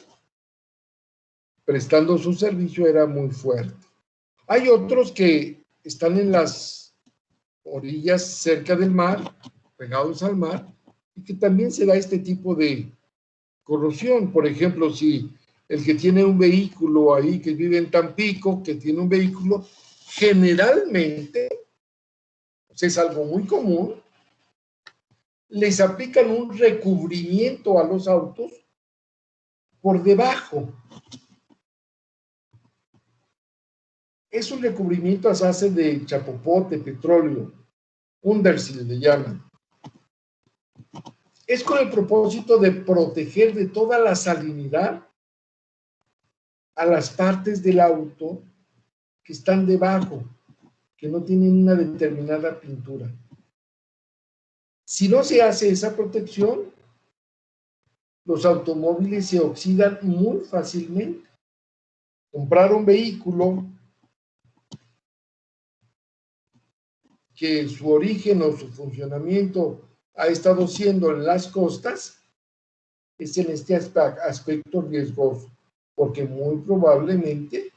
prestando su servicio era muy fuerte. Hay otros que están en las orillas cerca del mar, pegados al mar, y que también se da este tipo de corrosión. Por ejemplo, si el que tiene un vehículo ahí, que vive en Tampico, que tiene un vehículo, generalmente, pues es algo muy común, les aplican un recubrimiento a los autos por debajo. Es un recubrimiento a base de chapopote, petróleo, undersil le llaman. Es con el propósito de proteger de toda la salinidad a las partes del auto que están debajo, que no tienen una determinada pintura. Si no se hace esa protección, los automóviles se oxidan muy fácilmente. Comprar un vehículo que su origen o su funcionamiento ha estado siendo en las costas, es en este aspecto riesgoso, porque muy probablemente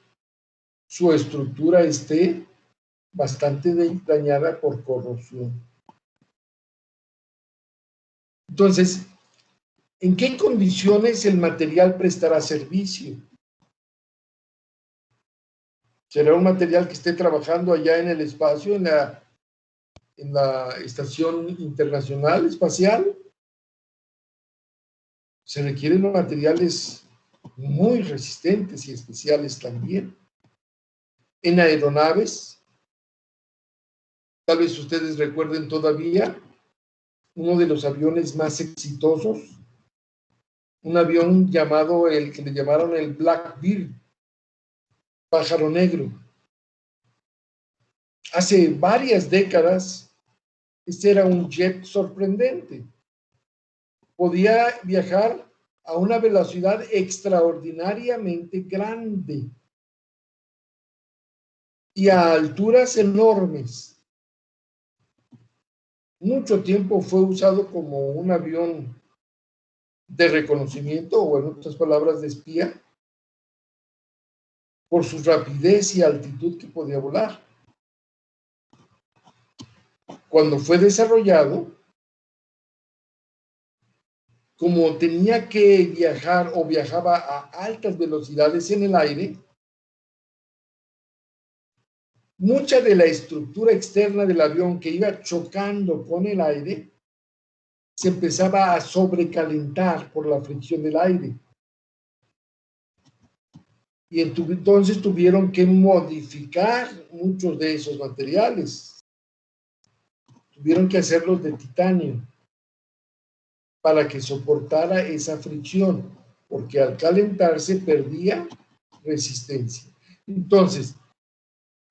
su estructura esté bastante dañada por corrosión. Entonces, ¿en qué condiciones el material prestará servicio? ¿Será un material que esté trabajando allá en el espacio, en la Estación Internacional Espacial? Se requieren materiales muy resistentes y especiales también. En aeronaves, tal vez ustedes recuerden todavía, uno de los aviones más exitosos, un avión llamado, el que le llamaron el Blackbird, pájaro negro. Hace varias décadas, este era un jet sorprendente. Podía viajar a una velocidad extraordinariamente grande y a alturas enormes. Mucho tiempo fue usado como un avión de reconocimiento, o en otras palabras, de espía, por su rapidez y altitud que podía volar. Cuando fue desarrollado, como tenía que viajar o viajaba a altas velocidades en el aire, mucha de la estructura externa del avión que iba chocando con el aire se empezaba a sobrecalentar por la fricción del aire. Y entonces tuvieron que modificar muchos de esos materiales. Tuvieron que hacerlos de titanio para que soportara esa fricción, porque al calentarse perdía resistencia. Entonces,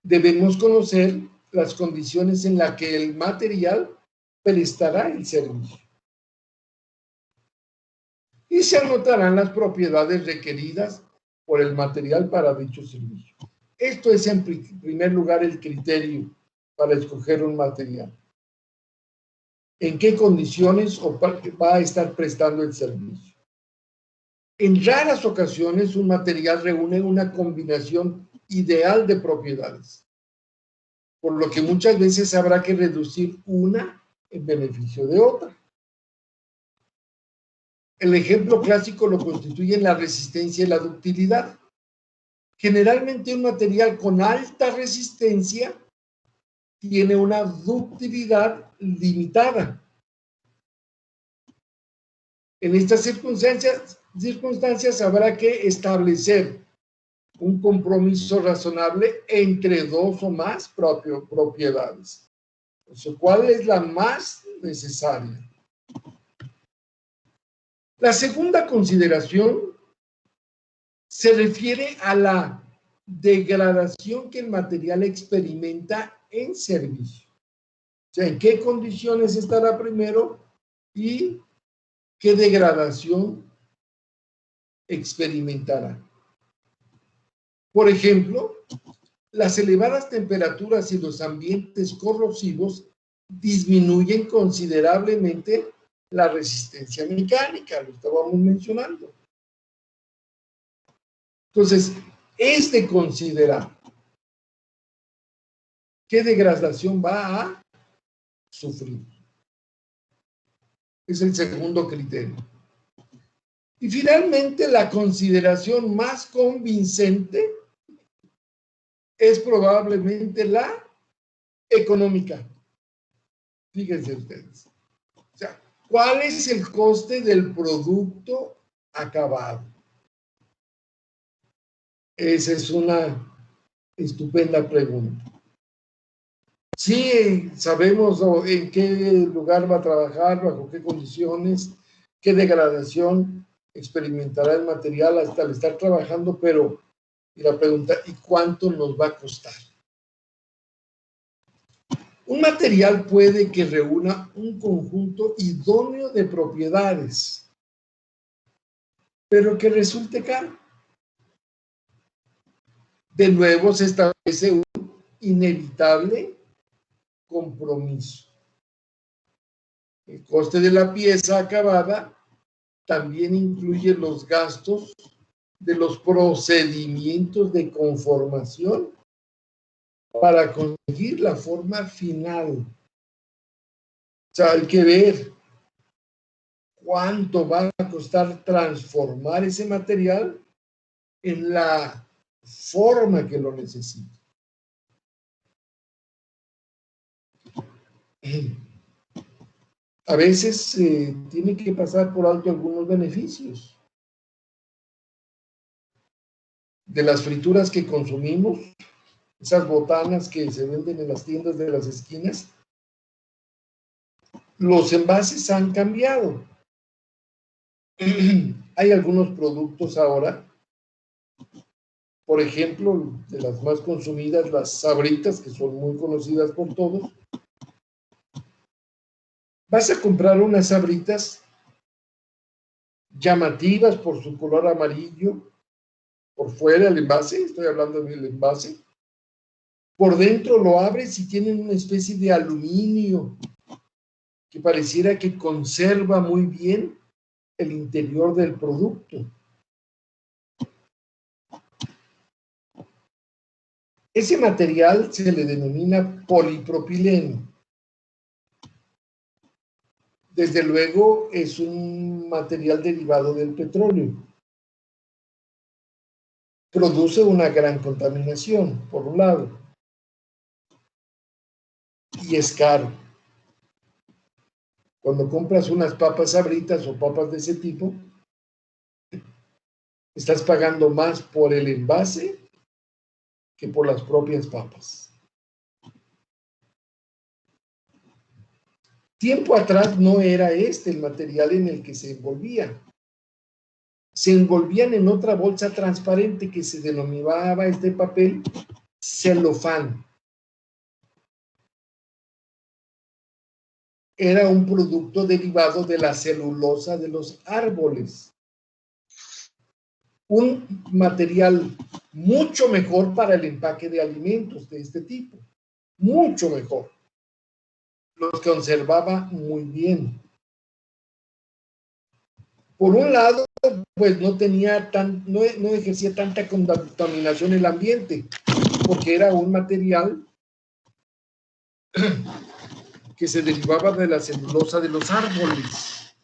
debemos conocer las condiciones en las que el material prestará el servicio. Y se anotarán las propiedades requeridas por el material para dicho servicio. Esto es en primer lugar el criterio para escoger un material. ¿En qué condiciones va a estar prestando el servicio? En raras ocasiones un material reúne una combinación ideal de propiedades, por lo que muchas veces habrá que reducir una en beneficio de otra. El ejemplo clásico lo constituyen la resistencia y la ductilidad. Generalmente un material con alta resistencia tiene una ductilidad limitada. En estas circunstancias habrá que establecer un compromiso razonable entre dos o más propiedades. ¿Cuál es la más necesaria? La segunda consideración se refiere a la degradación que el material experimenta en servicio. O sea, en qué condiciones estará primero y qué degradación experimentará. Por ejemplo, las elevadas temperaturas y los ambientes corrosivos disminuyen considerablemente la resistencia mecánica, lo estábamos mencionando. Entonces, es de considerar qué degradación va a sufrir. Es el segundo criterio. Y finalmente, la consideración más convincente es probablemente la económica. Fíjense ustedes. O sea, ¿cuál es el coste del producto acabado? Esa es una Estupenda pregunta. Sí, sabemos en qué lugar va a trabajar, bajo qué condiciones, qué degradación experimentará el material hasta al estar trabajando, pero y la pregunta, ¿y cuánto nos va a costar? Un material puede que reúna un conjunto idóneo de propiedades, pero que resulte caro. De nuevo se establece un inevitable compromiso. El coste de la pieza acabada también incluye los gastos de los procedimientos de conformación para conseguir la forma final. O sea, hay que ver cuánto va a costar transformar ese material en la forma que lo necesita. A veces tiene que pasar por alto algunos beneficios. De las frituras que consumimos, esas botanas que se venden en las tiendas de las esquinas, los envases han cambiado. Hay algunos productos ahora, por ejemplo, de las más consumidas, las Sabritas, que son muy conocidas por todos. Vas a comprar unas Sabritas llamativas por su color amarillo, por fuera el envase, estoy hablando del envase. Por dentro lo abres y tienen una especie de aluminio que pareciera que conserva muy bien el interior del producto. Ese material se le denomina polipropileno. Desde luego es un material derivado del petróleo. Produce una gran contaminación, por un lado, y es caro. Cuando compras unas papas Sabritas o papas de ese tipo, estás pagando más por el envase que por las propias papas. Tiempo atrás no era este el material en el que se envolvían. Se envolvían en otra bolsa transparente que se denominaba este papel celofán. Era un producto derivado de la celulosa de los árboles. Un material mucho mejor para el empaque de alimentos de este tipo. Mucho mejor. Los conservaba muy bien. Por un lado, pues no ejercía tanta contaminación en el ambiente, porque era un material que se derivaba de la celulosa de los árboles.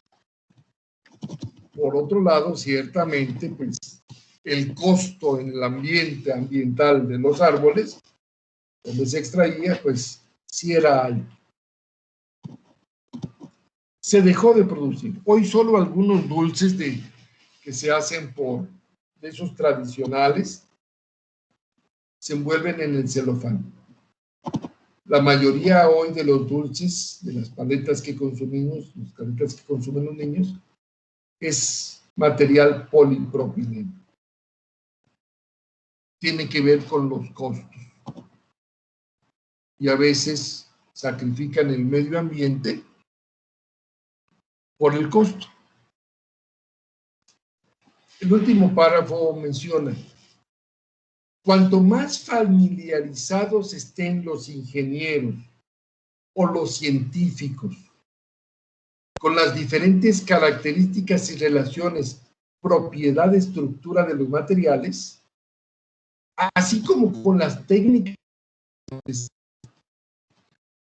Por otro lado, ciertamente, pues el costo en el ambiente ambiental de los árboles, donde se extraía, pues sí era alto. Se dejó de producir. Hoy solo algunos dulces que se hacen de esos tradicionales se envuelven en el celofán. La mayoría hoy de los dulces, de las paletas que consumimos, las paletas que consumen los niños, es material polipropileno. Tiene que ver con los costos. Y a veces sacrifican el medio ambiente por el costo. El último párrafo menciona: cuanto más familiarizados estén los ingenieros o los científicos con las diferentes características y relaciones, propiedad, estructura de los materiales, así como con las técnicas,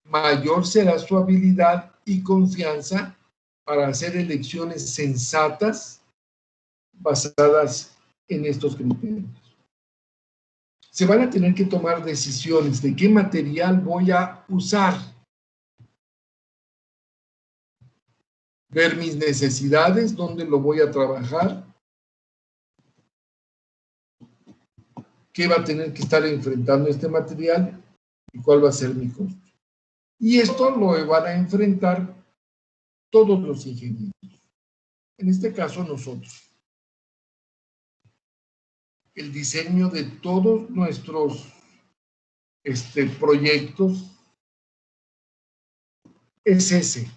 mayor será su habilidad y confianza para hacer elecciones sensatas basadas en estos criterios. Se van a tener que tomar decisiones de qué material voy a usar, ver mis necesidades, dónde lo voy a trabajar, qué va a tener que estar enfrentando este material y cuál va a ser mi costo. Y esto lo van a enfrentar todos los ingenieros. En este caso, nosotros. El diseño de todos nuestros proyectos es ese.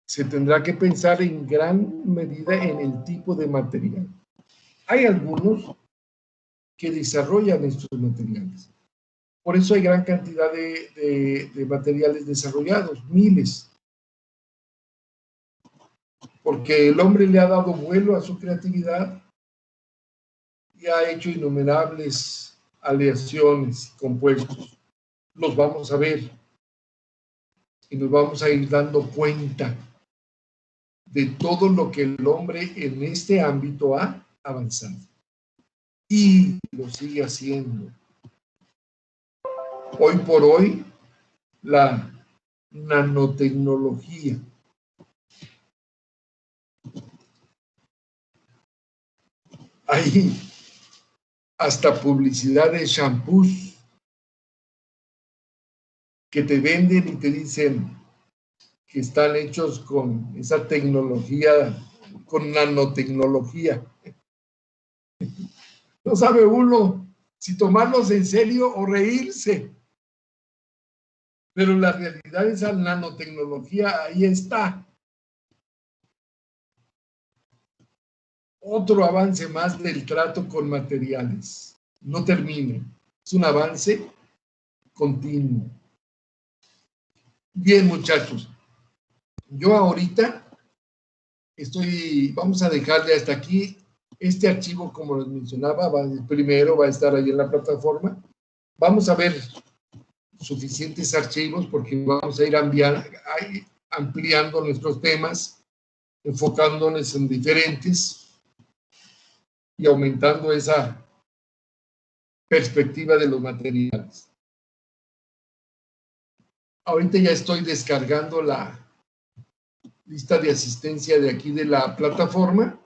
Se tendrá que pensar en gran medida en el tipo de material. Hay algunos que desarrollan estos materiales. Por eso hay gran cantidad de materiales desarrollados, miles. Porque el hombre le ha dado vuelo a su creatividad y ha hecho innumerables aleaciones y compuestos. Los vamos a ver y nos vamos a ir dando cuenta de todo lo que el hombre en este ámbito ha avanzado. Y lo sigue haciendo. Hoy por hoy, la nanotecnología hay hasta publicidad de shampoos que te venden y te dicen que están hechos con esa tecnología, con nanotecnología. No sabe uno si tomarlos en serio o reírse. Pero la realidad es la nanotecnología, ahí está. Otro avance más del trato con materiales. No termina. Es un avance continuo. Bien, muchachos. Yo ahorita vamos a dejarle hasta aquí. Este archivo, como les mencionaba, primero va a estar ahí en la plataforma. Vamos a ver suficientes archivos porque vamos a ir ampliando nuestros temas, enfocándonos en diferentes y aumentando esa perspectiva de los materiales. Ahorita ya estoy descargando la lista de asistencia de aquí de la plataforma.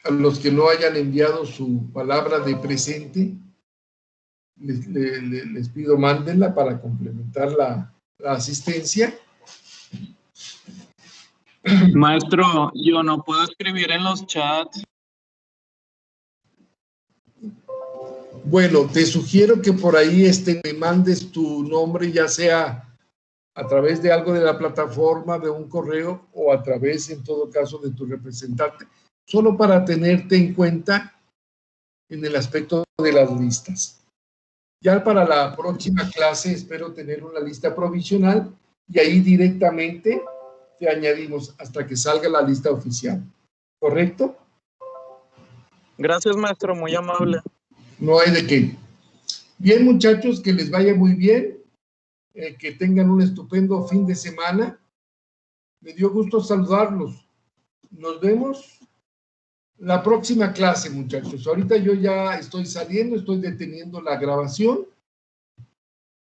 A los que no hayan enviado su palabra de presente, les pido mándenla para complementar la asistencia. Maestro, yo no puedo escribir en los chats. Bueno, te sugiero que por ahí me mandes tu nombre, ya sea a través de algo de la plataforma, de un correo, o a través, en todo caso, de tu representante, solo para tenerte en cuenta en el aspecto de las listas. Ya para la próxima clase espero tener una lista provisional y ahí directamente te añadimos hasta que salga la lista oficial. ¿Correcto? Gracias, maestro, muy amable. No hay de qué. Bien, muchachos, que les vaya muy bien, que tengan un estupendo fin de semana. Me dio gusto saludarlos. Nos vemos la próxima clase, muchachos. Ahorita yo ya estoy saliendo, estoy deteniendo la grabación